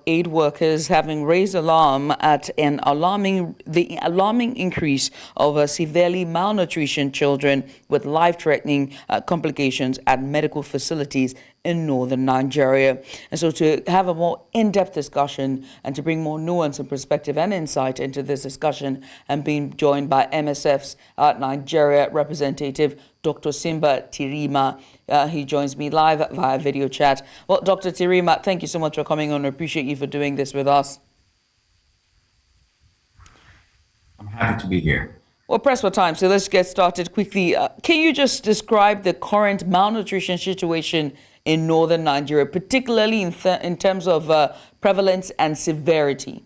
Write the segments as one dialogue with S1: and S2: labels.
S1: aid workers having raised alarm at the alarming increase of severely malnutrition children with life-threatening complications at medical facilities in northern Nigeria. And so to have a more in-depth discussion and to bring more nuance and perspective and insight into this discussion, I'm being joined by MSF's Nigeria representative, Dr. Simba Tirima. He joins me live via video chat. Well, Dr. Tirima, thank you so much for coming on. I appreciate you for doing this with us.
S2: I'm happy to be here.
S1: Well, press for time, so let's get started quickly. Can you just describe the current malnutrition situation in northern Nigeria, particularly in terms of prevalence and severity?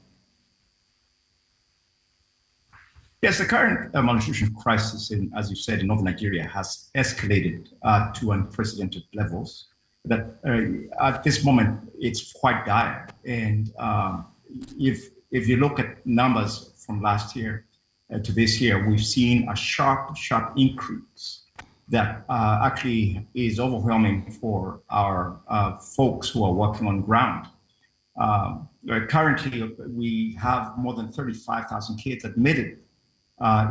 S2: Yes, the current malnutrition crisis, as you said, in northern Nigeria has escalated to unprecedented levels. That at this moment, it's quite dire. And if you look at numbers from last year to this year, we've seen a sharp increase that actually is overwhelming for our folks who are working on ground. Currently, we have more than 35,000 kids admitted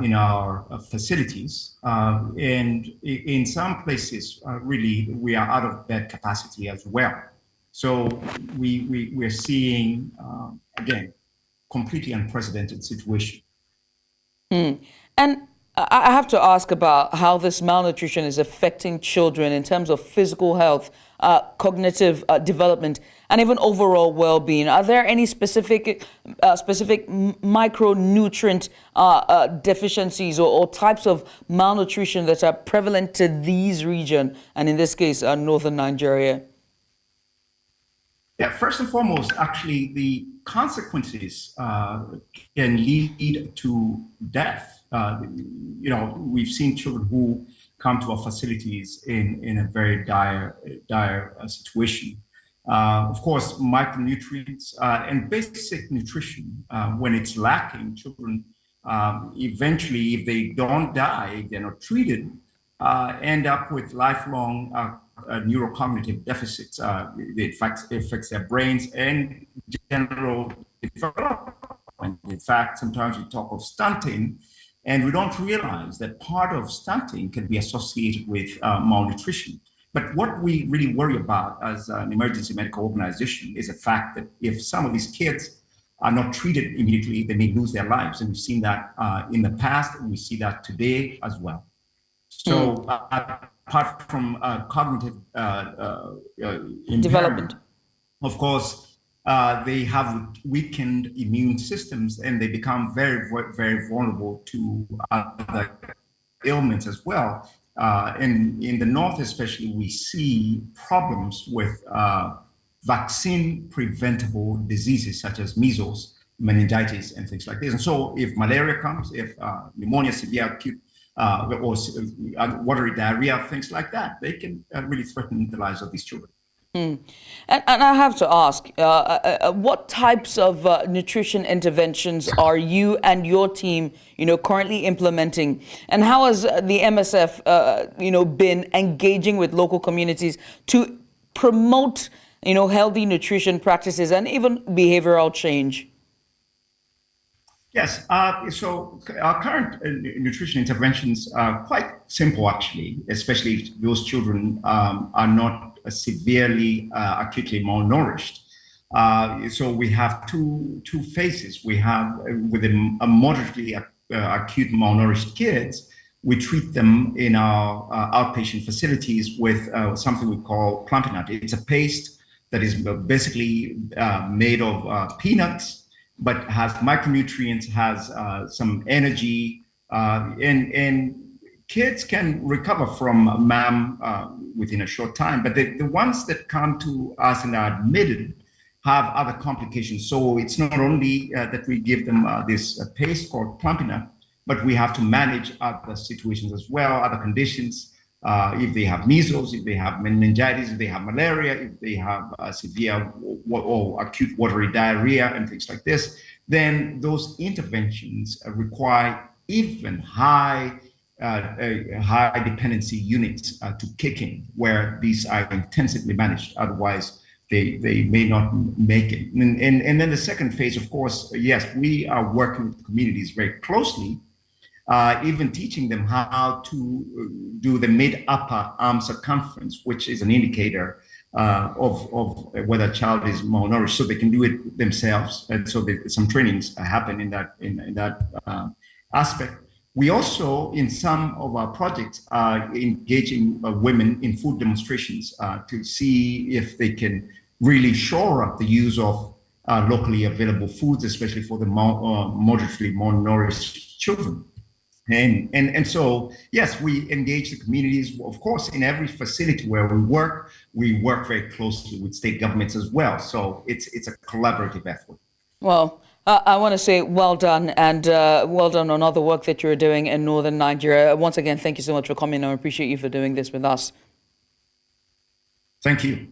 S2: in our facilities. And in some places, really, we are out of bed capacity as well. So we're seeing, again, completely unprecedented situation.
S1: And I have to ask about how this malnutrition is affecting children in terms of physical health, cognitive development, and even overall well-being. Are there any specific micronutrient deficiencies or types of malnutrition that are prevalent to these regions, and in this case, northern Nigeria?
S2: Yeah, first and foremost, actually, the consequences can lead to death. We've seen children who come to our facilities in a very dire situation. Of course, micronutrients and basic nutrition, when it's lacking, children eventually, if they don't die, if they're not treated, end up with lifelong neurocognitive deficits. It affects their brains and general development. In fact, sometimes we talk of stunting, and we don't realize that part of stunting can be associated with malnutrition. But what we really worry about as an emergency medical organization is the fact that if some of these kids are not treated immediately, they may lose their lives. And we've seen that in the past, and we see that today as well. So apart from cognitive
S1: development,
S2: of course, they have weakened immune systems and they become very, very vulnerable to other ailments as well. And in the north, especially, we see problems with vaccine-preventable diseases such as measles, meningitis, and things like this. And so if malaria comes, if pneumonia, severe acute, or watery diarrhea, things like that, they can really threaten the lives of these children.
S1: And I have to ask, what types of nutrition interventions are you and your team, currently implementing? And how has the MSF, been engaging with local communities to promote, healthy nutrition practices and even behavioral change?
S2: Yes, so our current nutrition interventions are quite simple, actually, especially if those children are not severely acutely malnourished. So we have two phases. We have with a moderately acute malnourished kids, we treat them in our outpatient facilities with something we call plumpinut. It's a paste that is basically made of peanuts, but has micronutrients, has some energy, and kids can recover from MAM within a short time. But the ones that come to us and are admitted have other complications. So it's not only that we give them this paste called plumpinut, but we have to manage other situations as well, other conditions. If they have measles, if they have meningitis, if they have malaria, if they have severe or acute watery diarrhea and things like this, then those interventions require even high dependency units to kick in, where these are intensively managed. Otherwise, they may not make it. And then the second phase, of course, yes, we are working with communities very closely, even teaching them how to do the mid-upper arm circumference, which is an indicator of whether a child is malnourished, so they can do it themselves. And so some trainings happen in that aspect. We also, in some of our projects, are engaging women in food demonstrations to see if they can really shore up the use of locally available foods, especially for the moderately malnourished children. And so, yes, we engage the communities. Of course, in every facility where we work very closely with state governments as well. So it's a collaborative effort.
S1: Well, I want to say well done, and well done on all the work that you're doing in northern Nigeria. Once again, thank you so much for coming. I appreciate you for doing this with us.
S2: Thank you.